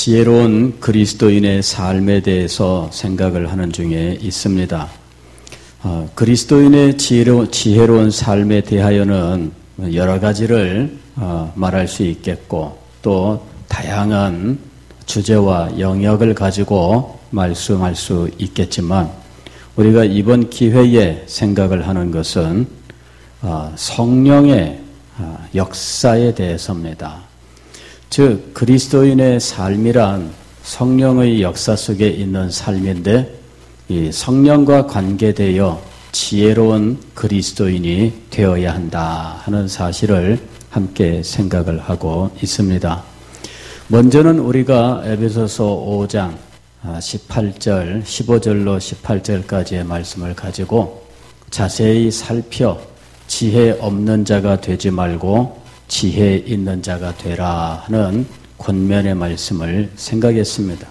지혜로운 그리스도인의 삶에 대해서 생각을 하는 중에 있습니다. 그리스도인의 지혜로운 삶에 대하여는 여러 가지를 말할 수 있겠고 또 다양한 주제와 영역을 가지고 말씀할 수 있겠지만 우리가 이번 기회에 생각을 하는 것은 성령의 역사에 대해서입니다. 즉 그리스도인의 삶이란 성령의 역사 속에 있는 삶인데 이 성령과 관계되어 지혜로운 그리스도인이 되어야 한다 하는 사실을 함께 생각을 하고 있습니다. 먼저는 우리가 에베소서 5장 18절, 15절로 18절까지의 말씀을 가지고 자세히 살펴 지혜 없는 자가 되지 말고 지혜 있는 자가 되라 하는 권면의 말씀을 생각했습니다.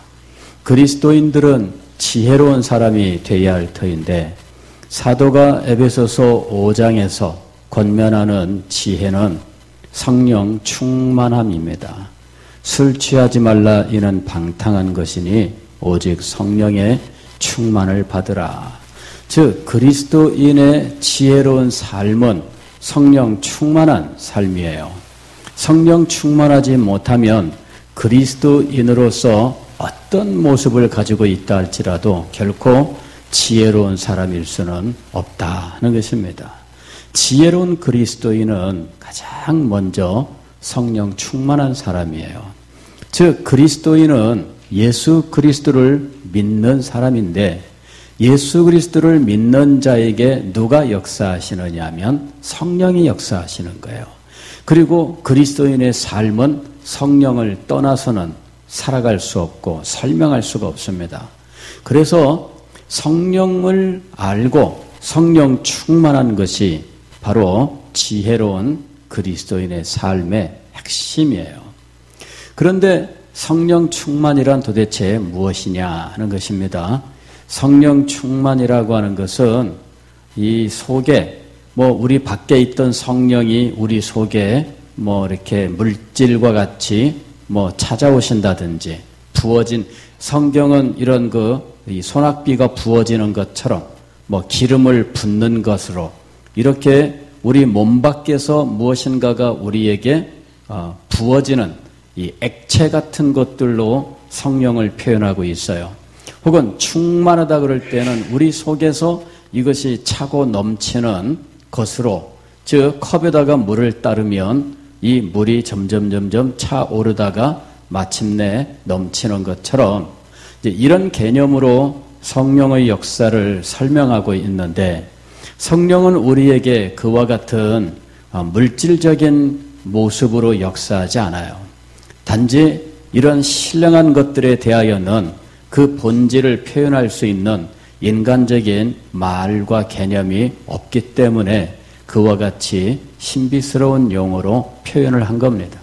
그리스도인들은 지혜로운 사람이 되어야 할 터인데 사도가 에베소서 5장에서 권면하는 지혜는 성령 충만함입니다. 술 취하지 말라 이는 방탕한 것이니 오직 성령의 충만을 받으라. 즉 그리스도인의 지혜로운 삶은 성령 충만한 삶이에요. 성령 충만하지 못하면 그리스도인으로서 어떤 모습을 가지고 있다 할지라도 결코 지혜로운 사람일 수는 없다는 것입니다. 지혜로운 그리스도인은 가장 먼저 성령 충만한 사람이에요. 즉 그리스도인은 예수 그리스도를 믿는 사람인데 예수 그리스도를 믿는 자에게 누가 역사하시느냐 하면 성령이 역사하시는 거예요. 그리고 그리스도인의 삶은 성령을 떠나서는 살아갈 수 없고 설명할 수가 없습니다. 그래서 성령을 알고 성령 충만한 것이 바로 지혜로운 그리스도인의 삶의 핵심이에요. 그런데 성령 충만이란 도대체 무엇이냐 하는 것입니다. 성령 충만이라고 하는 것은 이 속에 우리 밖에 있던 성령이 우리 속에 이렇게 물질과 같이 찾아오신다든지 부어진 성경은 이런 이 소낙비가 부어지는 것처럼 기름을 붓는 것으로 이렇게 우리 몸 밖에서 무엇인가가 우리에게 부어지는 이 액체 같은 것들로 성령을 표현하고 있어요. 혹은 충만하다 그럴 때는 우리 속에서 이것이 차고 넘치는 것으로 즉 컵에다가 물을 따르면 이 물이 점점 차오르다가 마침내 넘치는 것처럼 이런 개념으로 성령의 역사를 설명하고 있는데 성령은 우리에게 그와 같은 물질적인 모습으로 역사하지 않아요. 단지 이런 신령한 것들에 대하여는 그 본질을 표현할 수 있는 인간적인 말과 개념이 없기 때문에 그와 같이 신비스러운 용어로 표현을 한 겁니다.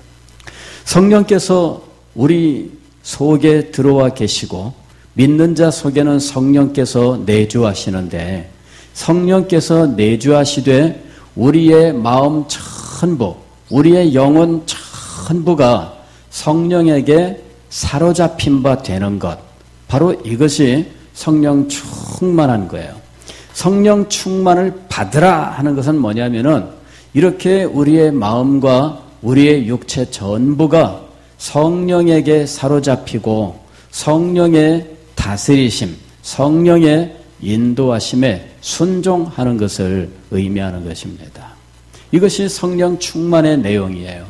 성령께서 우리 속에 들어와 계시고 믿는 자 속에는 성령께서 내주하시는데 성령께서 내주하시되 우리의 마음 전부, 우리의 영혼 전부가 성령에게 사로잡힌 바 되는 것 바로 이것이 성령 충만한 거예요. 성령 충만을 받으라 하는 것은 뭐냐면은 이렇게 우리의 마음과 우리의 육체 전부가 성령에게 사로잡히고 성령의 다스리심, 성령의 인도하심에 순종하는 것을 의미하는 것입니다. 이것이 성령 충만의 내용이에요.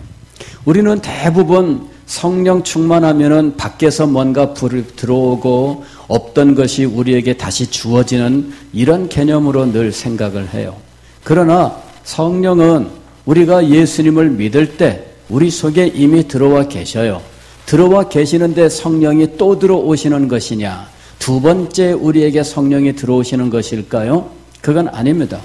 우리는 대부분 성령 충만하면은 밖에서 뭔가 불이 들어오고 없던 것이 우리에게 다시 주어지는 이런 개념으로 늘 생각을 해요. 그러나 성령은 우리가 예수님을 믿을 때 우리 속에 이미 들어와 계셔요. 들어와 계시는데 성령이 또 들어오시는 것이냐? 두 번째 우리에게 성령이 들어오시는 것일까요? 그건 아닙니다.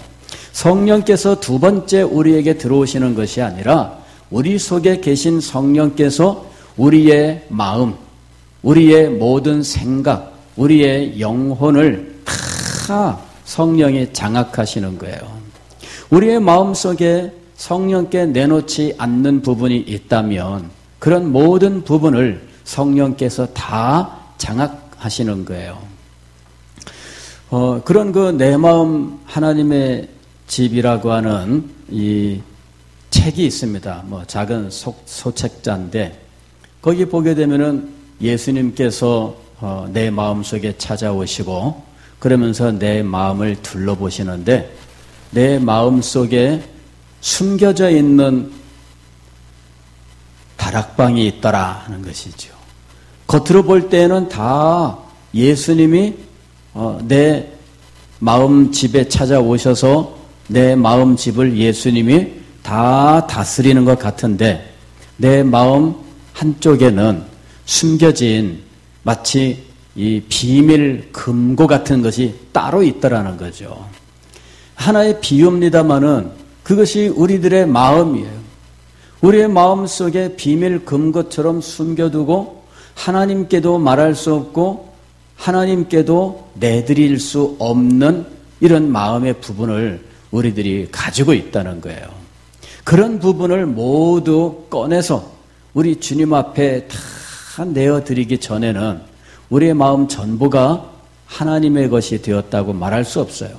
성령께서 두 번째 우리에게 들어오시는 것이 아니라 우리 속에 계신 성령께서 우리의 마음, 우리의 모든 생각, 우리의 영혼을 다 성령이 장악하시는 거예요. 우리의 마음속에 성령께 내놓지 않는 부분이 있다면 그런 모든 부분을 성령께서 다 장악하시는 거예요. 그런 그 내 마음 하나님의 집이라고 하는 이 책이 있습니다. 작은 소책자인데 거기 보게 되면은 예수님께서 내 마음 속에 찾아오시고 그러면서 내 마음을 둘러보시는데 내 마음 속에 숨겨져 있는 다락방이 있더라 하는 것이죠. 겉으로 볼 때는 다 예수님이 내 마음 집에 찾아오셔서 내 마음 집을 예수님이 다 다스리는 것 같은데 내 마음 한쪽에는 숨겨진 마치 이 비밀 금고 같은 것이 따로 있더라는 거죠. 하나의 비유입니다마는 그것이 우리들의 마음이에요. 우리의 마음 속에 비밀 금고처럼 숨겨두고 하나님께도 말할 수 없고 하나님께도 내드릴 수 없는 이런 마음의 부분을 우리들이 가지고 있다는 거예요. 그런 부분을 모두 꺼내서 우리 주님 앞에 다 내어드리기 전에는 우리의 마음 전부가 하나님의 것이 되었다고 말할 수 없어요.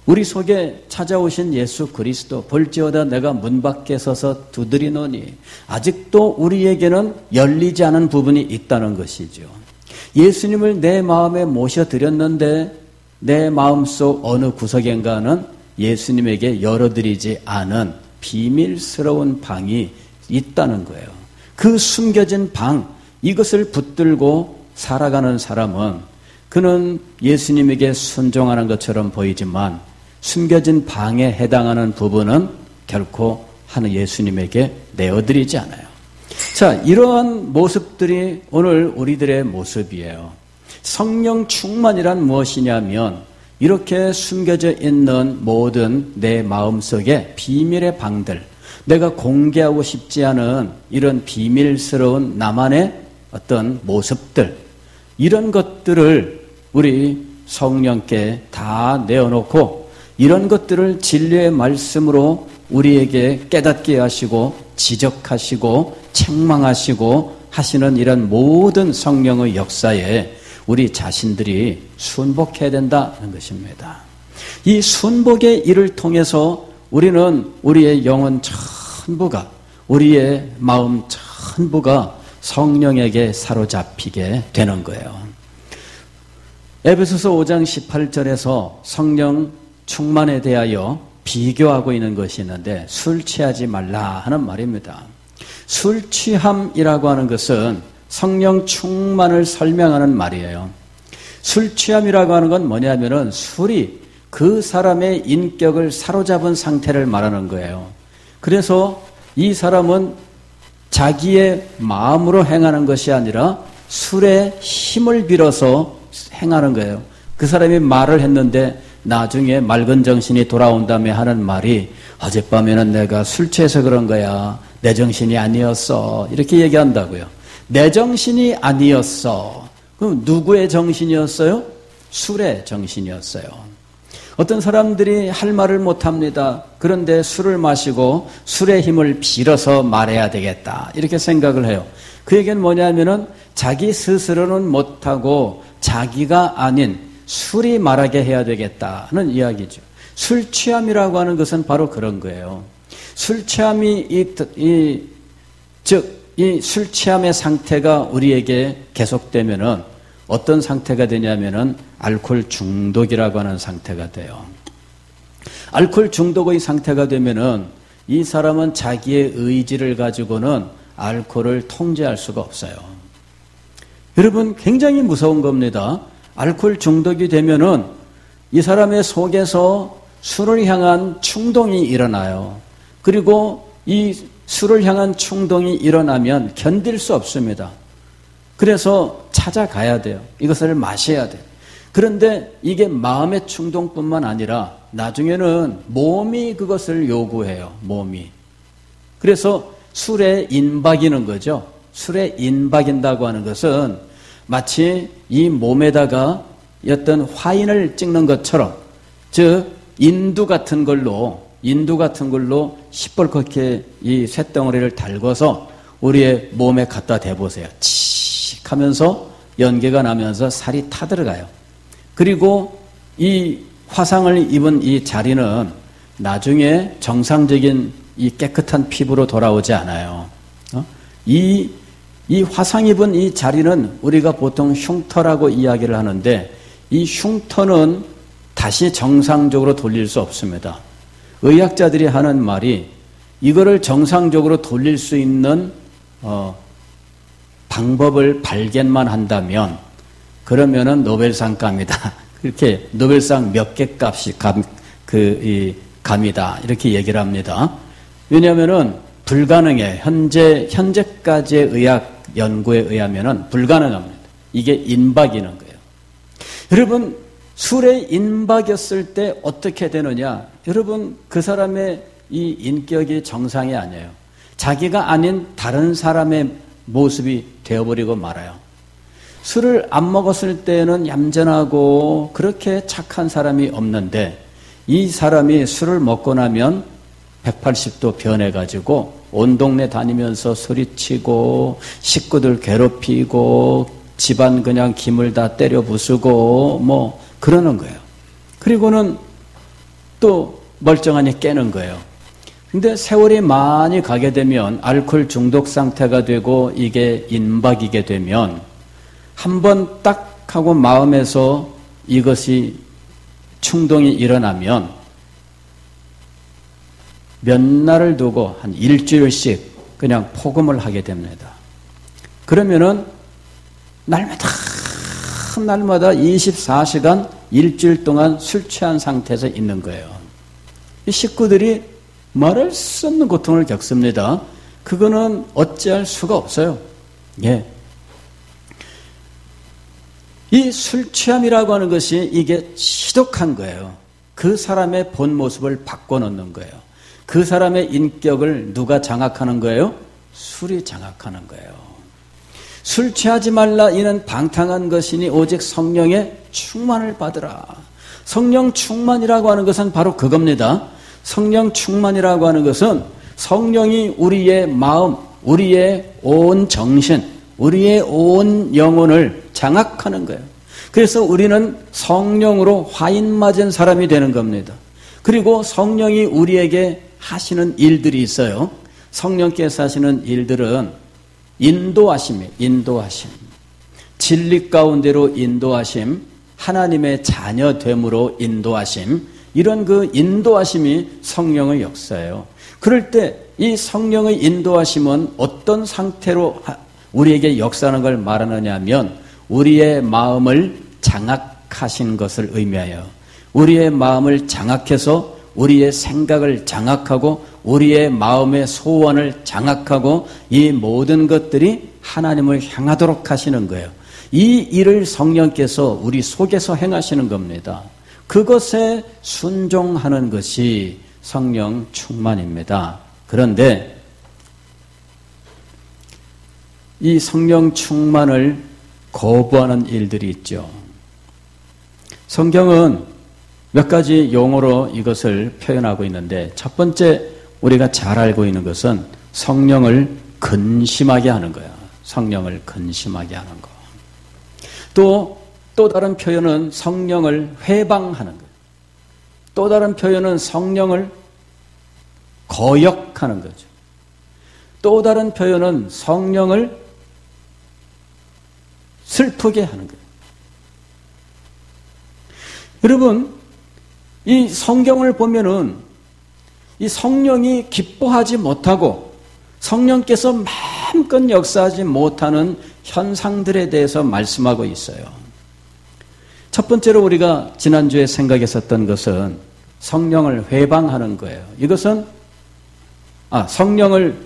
우리 속에 찾아오신 예수 그리스도 볼지어다 내가 문 밖에 서서 두드리노니 아직도 우리에게는 열리지 않은 부분이 있다는 것이죠. 예수님을 내 마음에 모셔드렸는데 내 마음속 어느 구석인가는 예수님에게 열어드리지 않은 비밀스러운 방이 있다는 거예요. 그 숨겨진 방, 이것을 붙들고 살아가는 사람은 그는 예수님에게 순종하는 것처럼 보이지만 숨겨진 방에 해당하는 부분은 결코 하는 예수님에게 내어드리지 않아요. 자, 이러한 모습들이 오늘 우리들의 모습이에요. 성령 충만이란 무엇이냐면 이렇게 숨겨져 있는 모든 내 마음속에 비밀의 방들, 내가 공개하고 싶지 않은 이런 비밀스러운 나만의 어떤 모습들, 이런 것들을 우리 성령께 다 내어놓고 이런 것들을 진리의 말씀으로 우리에게 깨닫게 하시고 지적하시고 책망하시고 하시는 이런 모든 성령의 역사에 우리 자신들이 순복해야 된다는 것입니다. 이 순복의 일을 통해서 우리는 우리의 영혼 전부가, 우리의 마음 전부가 성령에게 사로잡히게 되는 거예요. 에베소서 5장 18절에서 성령 충만에 대하여 비교하고 있는 것이 있는데 술 취하지 말라 하는 말입니다. 술 취함이라고 하는 것은 성령 충만을 설명하는 말이에요. 술 취함이라고 하는 건 뭐냐면은 술이 그 사람의 인격을 사로잡은 상태를 말하는 거예요. 그래서 이 사람은 자기의 마음으로 행하는 것이 아니라 술의 힘을 빌어서 행하는 거예요. 그 사람이 말을 했는데 나중에 맑은 정신이 돌아온 다음에 하는 말이 어젯밤에는 내가 술 취해서 그런 거야. 내 정신이 아니었어. 이렇게 얘기한다고요. 내 정신이 아니었어. 그럼 누구의 정신이었어요? 술의 정신이었어요. 어떤 사람들이 할 말을 못합니다. 그런데 술을 마시고 술의 힘을 빌어서 말해야 되겠다. 이렇게 생각을 해요. 그 얘기는 뭐냐면은 자기 스스로는 못하고 자기가 아닌 술이 말하게 해야 되겠다는 이야기죠. 술 취함이라고 하는 것은 바로 그런 거예요. 술 취함이 이 술 취함의 상태가 우리에게 계속되면은 어떤 상태가 되냐면은 알코올 중독이라고 하는 상태가 돼요. 알코올 중독의 상태가 되면은 이 사람은 자기의 의지를 가지고는 알코올을 통제할 수가 없어요. 여러분, 굉장히 무서운 겁니다. 알코올 중독이 되면은 이 사람의 속에서 술을 향한 충동이 일어나요. 그리고 이 술을 향한 충동이 일어나면 견딜 수 없습니다. 그래서 찾아가야 돼요. 이것을 마셔야 돼요. 그런데 이게 마음의 충동뿐만 아니라 나중에는 몸이 그것을 요구해요. 몸이. 그래서 술에 인박이는 거죠. 술에 인박인다고 하는 것은 마치 이 몸에다가 어떤 화인을 찍는 것처럼, 즉 인두 같은 걸로 시뻘겋게 이 쇳덩어리를 달궈서 우리의 몸에 갖다 대보세요. 하면서 연기가 나면서 살이 타들어가요. 그리고 이 화상을 입은 이 자리는 나중에 정상적인 이 깨끗한 피부로 돌아오지 않아요. 이 화상 입은 이 자리는 우리가 보통 흉터라고 이야기를 하는데 이 흉터는 다시 정상적으로 돌릴 수 없습니다. 의학자들이 하는 말이 이거를 정상적으로 돌릴 수 있는 방법을 발견만 한다면 그러면은 노벨상감이다. 그렇게 노벨상 몇 개 값이 감이다. 이렇게 얘기를 합니다. 왜냐하면은 불가능해. 현재까지의 의학 연구에 의하면은 불가능합니다. 이게 인박이는 거예요. 여러분, 술에 인박이었을 때 어떻게 되느냐? 여러분, 그 사람의 이 인격이 정상이 아니에요. 자기가 아닌 다른 사람의 모습이 되어버리고 말아요. 술을 안 먹었을 때는 얌전하고 그렇게 착한 사람이 없는데 이 사람이 술을 먹고 나면 180도 변해가지고 온 동네 다니면서 소리치고 식구들 괴롭히고 집안 그냥 기물 다 때려 부수고 뭐 그러는 거예요. 그리고는 또 멀쩡하니 깨는 거예요. 근데 세월이 많이 가게 되면 알코올 중독 상태가 되고 이게 인박이게 되면 한번 딱 하고 마음에서 이것이 충동이 일어나면 몇 날을 두고 한 일주일씩 그냥 폭음을 하게 됩니다. 그러면은 날마다 24시간 일주일 동안 술 취한 상태에서 있는 거예요. 이 식구들이 말할 수 없는 고통을 겪습니다. 그거는 어찌할 수가 없어요. 예. 이 술 취함이라고 하는 것이 이게 지독한 거예요. 그 사람의 본 모습을 바꿔놓는 거예요. 그 사람의 인격을 누가 장악하는 거예요? 술이 장악하는 거예요. 술 취하지 말라 이는 방탕한 것이니 오직 성령의 충만을 받으라. 성령 충만이라고 하는 것은 바로 그겁니다. 성령 충만이라고 하는 것은 성령이 우리의 마음, 우리의 온 정신, 우리의 온 영혼을 장악하는 거예요. 그래서 우리는 성령으로 화인 맞은 사람이 되는 겁니다. 그리고 성령이 우리에게 하시는 일들이 있어요. 성령께서 하시는 일들은 인도하심이에요. 인도하심. 진리 가운데로 인도하심, 하나님의 자녀됨으로 인도하심, 이런 그 인도하심이 성령의 역사예요. 그럴 때 이 성령의 인도하심은 어떤 상태로 우리에게 역사하는 걸 말하느냐 하면 우리의 마음을 장악하신 것을 의미하여 우리의 마음을 장악해서 우리의 생각을 장악하고 우리의 마음의 소원을 장악하고 이 모든 것들이 하나님을 향하도록 하시는 거예요. 이 일을 성령께서 우리 속에서 행하시는 겁니다. 그것에 순종하는 것이 성령 충만입니다. 그런데 이 성령 충만을 거부하는 일들이 있죠. 성경은 몇 가지 용어로 이것을 표현하고 있는데 첫 번째 우리가 잘 알고 있는 것은 성령을 근심하게 하는 거예요. 성령을 근심하게 하는 거. 또 다른 표현은 성령을 회방하는 거예요. 또 다른 표현은 성령을 거역하는 거죠. 또 다른 표현은 성령을 슬프게 하는 거예요. 여러분, 이 성경을 보면은 이 성령이 기뻐하지 못하고 성령께서 마음껏 역사하지 못하는 현상들에 대해서 말씀하고 있어요. 첫 번째로 우리가 지난주에 생각했었던 것은 성령을 회방하는 거예요. 이것은 성령을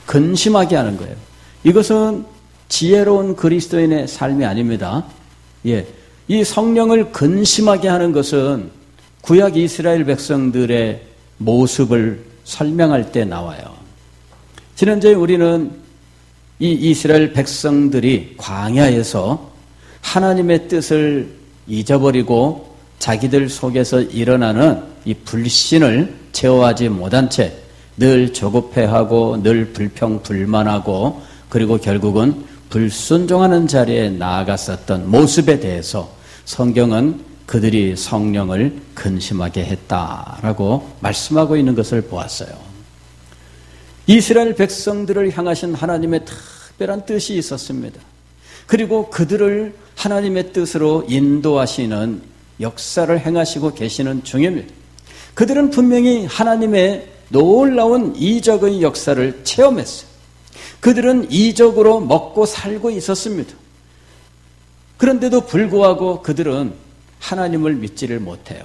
근심하게 하는 거예요. 이것은 지혜로운 그리스도인의 삶이 아닙니다. 예. 이 성령을 근심하게 하는 것은 구약 이스라엘 백성들의 모습을 설명할 때 나와요. 지난주에 우리는 이 이스라엘 백성들이 광야에서 하나님의 뜻을 잊어버리고 자기들 속에서 일어나는 이 불신을 제어하지 못한 채 늘 조급해하고 늘 불평불만하고 그리고 결국은 불순종하는 자리에 나아갔었던 모습에 대해서 성경은 그들이 성령을 근심하게 했다라고 말씀하고 있는 것을 보았어요. 이스라엘 백성들을 향하신 하나님의 특별한 뜻이 있었습니다. 그리고 그들을 하나님의 뜻으로 인도하시는 역사를 행하시고 계시는 중입니다. 그들은 분명히 하나님의 놀라운 이적의 역사를 체험했어요. 그들은 이적으로 먹고 살고 있었습니다. 그런데도 불구하고 그들은 하나님을 믿지를 못해요.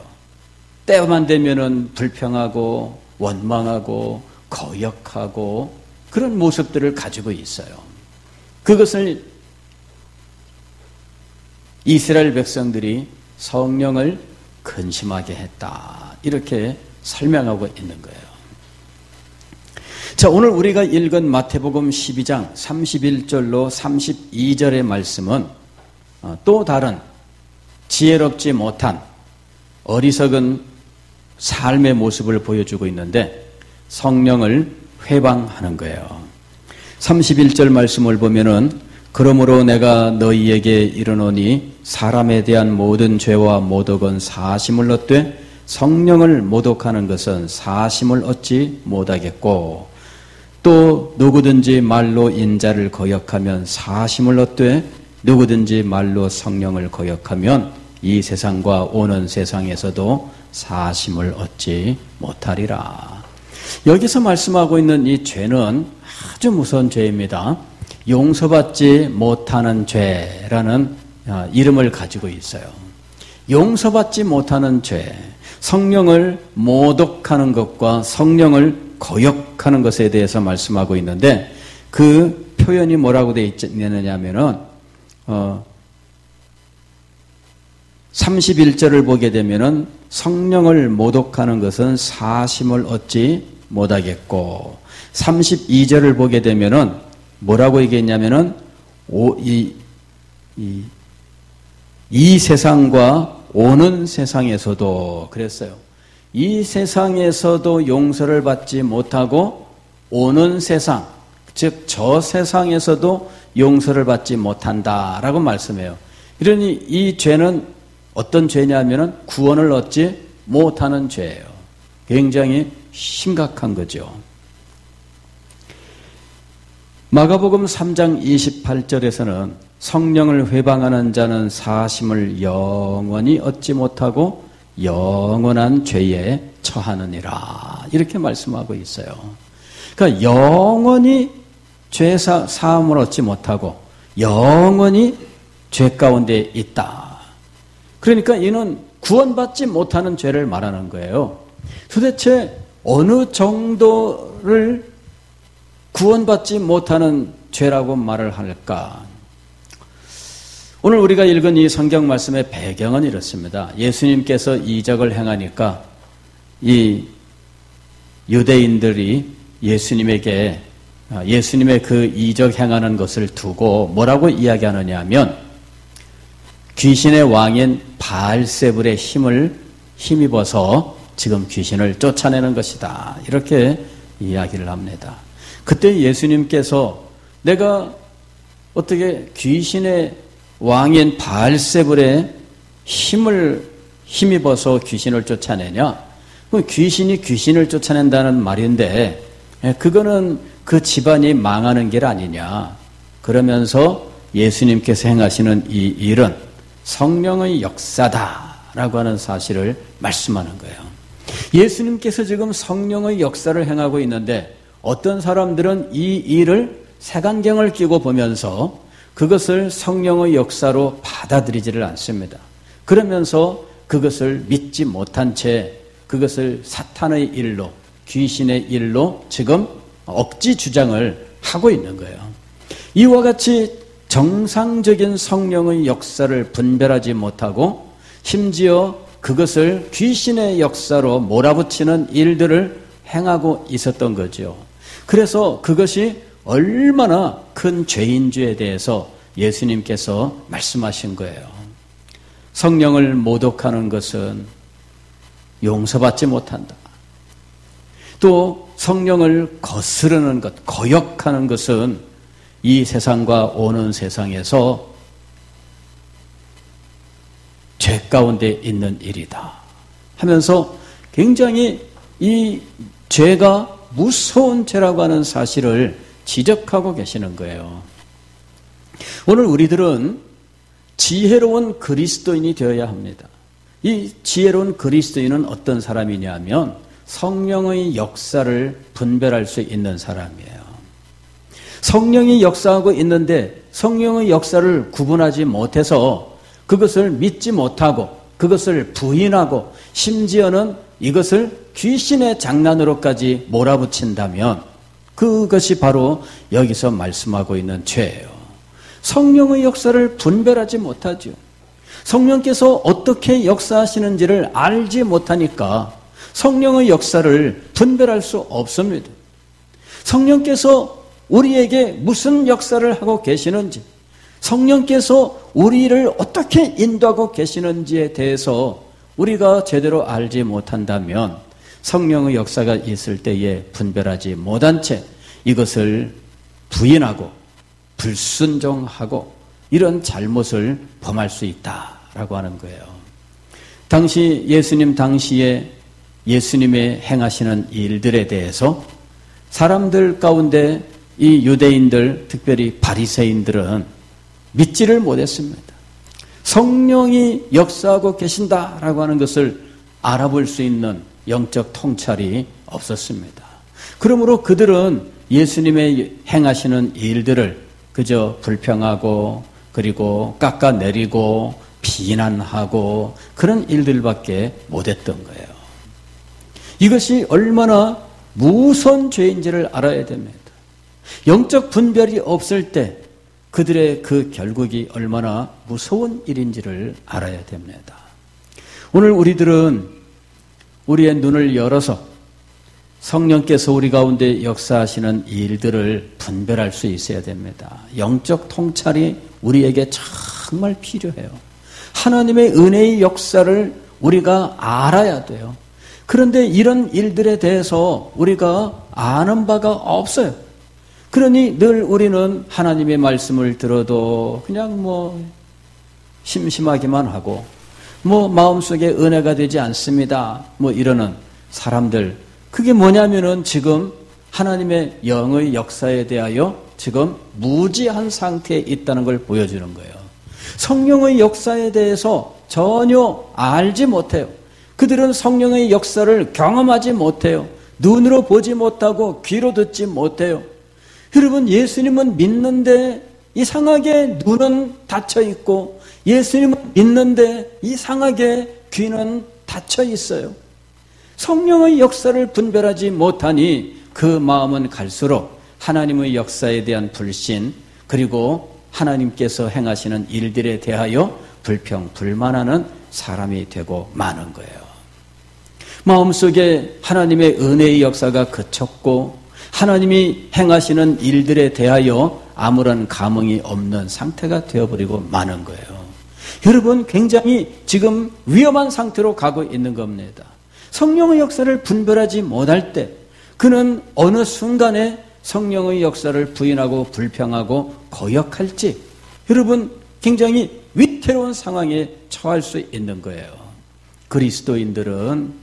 때만 되면은 불평하고 원망하고 거역하고 그런 모습들을 가지고 있어요. 그것을 이스라엘 백성들이 성령을 근심하게 했다. 이렇게 설명하고 있는 거예요. 자, 오늘 우리가 읽은 마태복음 12장 31절로 32절의 말씀은 또 다른 지혜롭지 못한 어리석은 삶의 모습을 보여주고 있는데 성령을 회방하는 거예요. 31절 말씀을 보면은 그러므로 내가 너희에게 이르노니 사람에 대한 모든 죄와 모독은 사심을 얻되 성령을 모독하는 것은 사심을 얻지 못하겠고 또 누구든지 말로 인자를 거역하면 사심을 얻되 누구든지 말로 성령을 거역하면 이 세상과 오는 세상에서도 사심을 얻지 못하리라. 여기서 말씀하고 있는 이 죄는 아주 무서운 죄입니다. 용서받지 못하는 죄라는 이름을 가지고 있어요. 용서받지 못하는 죄, 성령을 모독하는 것과 성령을 거역하는 것에 대해서 말씀하고 있는데 그 표현이 뭐라고 되어 있느냐면은 31절을 보게 되면은 성령을 모독하는 것은 사심을 얻지 못하겠고 32절을 보게 되면은 뭐라고 얘기했냐면은 이 세상과 오는 세상에서도 그랬어요. 이 세상에서도 용서를 받지 못하고 오는 세상, 즉 저 세상에서도 용서를 받지 못한다라고 말씀해요. 이러니 이 죄는 어떤 죄냐면은 구원을 얻지 못하는 죄예요. 굉장히 심각한 거죠. 마가복음 3장 28절에서는 성령을 회방하는 자는 사심을 영원히 얻지 못하고 영원한 죄에 처하느니라 이렇게 말씀하고 있어요. 그러니까 영원히 죄 사함을 얻지 못하고 영원히 죄 가운데 있다. 그러니까 이는 구원받지 못하는 죄를 말하는 거예요. 도대체 어느 정도를 구원받지 못하는 죄라고 말을 할까? 오늘 우리가 읽은 이 성경 말씀의 배경은 이렇습니다. 예수님께서 이적을 행하니까 이 유대인들이 예수님에게 예수님의 그 이적 행하는 것을 두고 뭐라고 이야기하느냐 하면 귀신의 왕인 바알세불의 힘을 힘입어서 지금 귀신을 쫓아내는 것이다. 이렇게 이야기를 합니다. 그때 예수님께서 내가 어떻게 귀신의 왕인 바알세불의 힘을 힘입어서 귀신을 쫓아내냐? 귀신이 귀신을 쫓아낸다는 말인데 그거는 그 집안이 망하는 길 아니냐? 그러면서 예수님께서 행하시는 이 일은 성령의 역사다라고 하는 사실을 말씀하는 거예요. 예수님께서 지금 성령의 역사를 행하고 있는데 어떤 사람들은 이 일을 색안경을 끼고 보면서 그것을 성령의 역사로 받아들이지를 않습니다. 그러면서 그것을 믿지 못한 채 그것을 사탄의 일로 귀신의 일로 지금 억지 주장을 하고 있는 거예요. 이와 같이 정상적인 성령의 역사를 분별하지 못하고 심지어 그것을 귀신의 역사로 몰아붙이는 일들을 행하고 있었던 거죠. 그래서 그것이 얼마나 큰 죄인지에 대해서 예수님께서 말씀하신 거예요. 성령을 모독하는 것은 용서받지 못한다. 또 성령을 거스르는 것, 거역하는 것은 이 세상과 오는 세상에서 죄 가운데 있는 일이다 하면서 굉장히 이 죄가 무서운 죄라고 하는 사실을 지적하고 계시는 거예요. 오늘 우리들은 지혜로운 그리스도인이 되어야 합니다. 이 지혜로운 그리스도인은 어떤 사람이냐면 성령의 역사를 분별할 수 있는 사람이에요. 성령이 역사하고 있는데 성령의 역사를 구분하지 못해서 그것을 믿지 못하고 그것을 부인하고 심지어는 이것을 귀신의 장난으로까지 몰아붙인다면 그것이 바로 여기서 말씀하고 있는 죄예요. 성령의 역사를 분별하지 못하죠. 성령께서 어떻게 역사하시는지를 알지 못하니까 성령의 역사를 분별할 수 없습니다. 성령께서 우리에게 무슨 역사를 하고 계시는지, 성령께서 우리를 어떻게 인도하고 계시는지에 대해서 우리가 제대로 알지 못한다면 성령의 역사가 있을 때에 분별하지 못한 채 이것을 부인하고 불순종하고 이런 잘못을 범할 수 있다라고 하는 거예요. 당시 예수님 당시에 예수님의 행하시는 일들에 대해서 사람들 가운데 이 유대인들, 특별히 바리새인들은 믿지를 못했습니다. 성령이 역사하고 계신다라고 하는 것을 알아볼 수 있는 영적 통찰이 없었습니다. 그러므로 그들은 예수님의 행하시는 일들을 그저 불평하고 그리고 깎아내리고 비난하고 그런 일들밖에 못했던 거예요. 이것이 얼마나 무서운 죄인지를 알아야 됩니다. 영적 분별이 없을 때 그들의 그 결국이 얼마나 무서운 일인지를 알아야 됩니다. 오늘 우리들은 우리의 눈을 열어서 성령께서 우리 가운데 역사하시는 일들을 분별할 수 있어야 됩니다. 영적 통찰이 우리에게 정말 필요해요. 하나님의 은혜의 역사를 우리가 알아야 돼요. 그런데 이런 일들에 대해서 우리가 아는 바가 없어요. 그러니 늘 우리는 하나님의 말씀을 들어도 그냥 심심하기만 하고 마음속에 은혜가 되지 않습니다. 이러는 사람들. 그게 뭐냐면은 지금 하나님의 영의 역사에 대하여 지금 무지한 상태에 있다는 걸 보여주는 거예요. 성령의 역사에 대해서 전혀 알지 못해요. 그들은 성령의 역사를 경험하지 못해요. 눈으로 보지 못하고 귀로 듣지 못해요. 여러분, 예수님은 믿는데 이상하게 눈은 닫혀 있고 예수님은 믿는데 이상하게 귀는 닫혀 있어요. 성령의 역사를 분별하지 못하니 그 마음은 갈수록 하나님의 역사에 대한 불신, 그리고 하나님께서 행하시는 일들에 대하여 불평, 불만하는 사람이 되고 마는 거예요. 마음속에 하나님의 은혜의 역사가 그쳤고 하나님이 행하시는 일들에 대하여 아무런 감흥이 없는 상태가 되어버리고 마는 거예요. 여러분, 굉장히 지금 위험한 상태로 가고 있는 겁니다. 성령의 역사를 분별하지 못할 때 그는 어느 순간에 성령의 역사를 부인하고 불평하고 거역할지 여러분 굉장히 위태로운 상황에 처할 수 있는 거예요. 그리스도인들은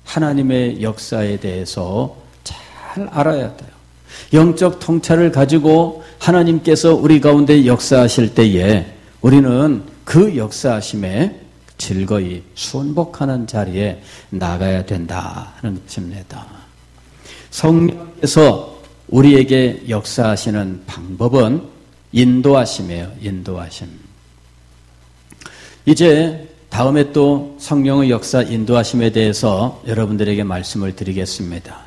하나님의 역사에 대해서 잘 알아야 돼요. 영적 통찰을 가지고 하나님께서 우리 가운데 역사하실 때에 우리는 그 역사하심에 즐거이 순복하는 자리에 나가야 된다는 것입니다. 성령께서 우리에게 역사하시는 방법은 인도하심이에요. 인도하심. 이제 다음에 또 성령의 역사 인도하심에 대해서 여러분들에게 말씀을 드리겠습니다.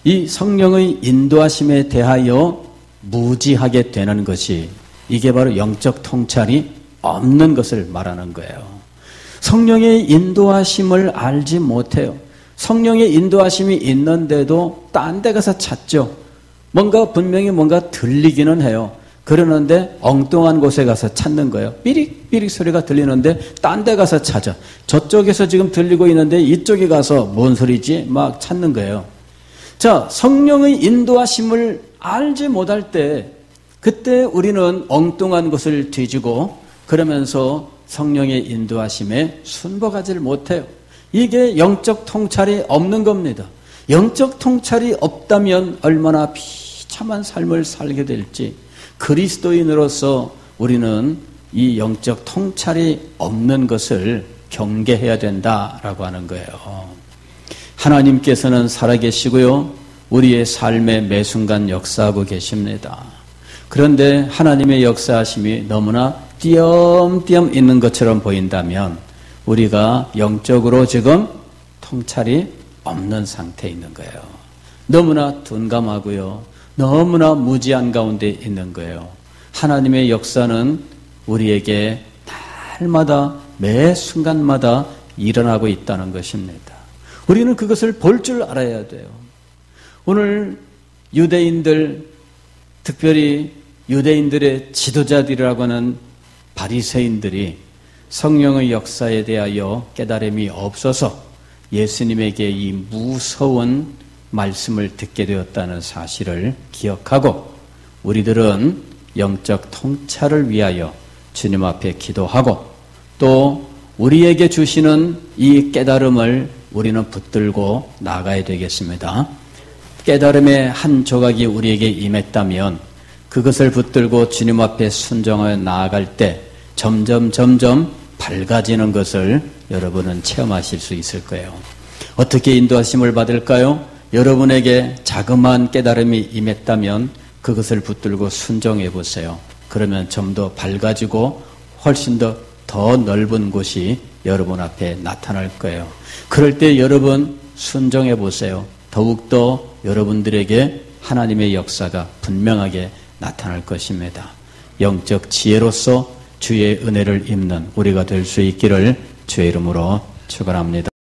이 성령의 인도하심에 대하여 무지하게 되는 것이 이게 바로 영적 통찰이 없는 것을 말하는 거예요. 성령의 인도하심을 알지 못해요. 성령의 인도하심이 있는데도 딴 데 가서 찾죠. 분명히 뭔가 들리기는 해요. 그러는데 엉뚱한 곳에 가서 찾는 거예요. 삐릭삐릭 소리가 들리는데 딴 데 가서 찾아. 저쪽에서 지금 들리고 있는데 이쪽에 가서 뭔 소리지? 막 찾는 거예요. 자, 성령의 인도하심을 알지 못할 때 그때 우리는 엉뚱한 것을 뒤지고 그러면서 성령의 인도하심에 순복하지를 못해요. 이게 영적 통찰이 없는 겁니다. 영적 통찰이 없다면 얼마나 비참한 삶을 살게 될지, 그리스도인으로서 우리는 이 영적 통찰이 없는 것을 경계해야 된다라고 하는 거예요. 하나님께서는 살아계시고요, 우리의 삶에 매 순간 역사하고 계십니다. 그런데 하나님의 역사하심이 너무나 띄엄띄엄 있는 것처럼 보인다면 우리가 영적으로 지금 통찰이 없는 상태에 있는 거예요. 너무나 둔감하고요, 너무나 무지한 가운데 있는 거예요. 하나님의 역사는 우리에게 날마다 매 순간마다 일어나고 있다는 것입니다. 우리는 그것을 볼 줄 알아야 돼요. 오늘 유대인들, 특별히 유대인들의 지도자들이라고 하는 바리새인들이 성령의 역사에 대하여 깨달음이 없어서 예수님에게 이 무서운 말씀을 듣게 되었다는 사실을 기억하고, 우리들은 영적 통찰을 위하여 주님 앞에 기도하고, 또 우리에게 주시는 이 깨달음을 우리는 붙들고 나가야 되겠습니다. 깨달음의 한 조각이 우리에게 임했다면 그것을 붙들고 주님 앞에 순종하여 나아갈 때 점점 밝아지는 것을 여러분은 체험하실 수 있을 거예요. 어떻게 인도하심을 받을까요? 여러분에게 자그마한 깨달음이 임했다면 그것을 붙들고 순종해 보세요. 그러면 좀 더 밝아지고 훨씬 더 넓은 곳이 여러분 앞에 나타날 거예요. 그럴 때 여러분 순종해 보세요. 더욱더 여러분들에게 하나님의 역사가 분명하게 나타날 것입니다. 영적 지혜로서 주의 은혜를 입는 우리가 될 수 있기를 주의 이름으로 축원합니다.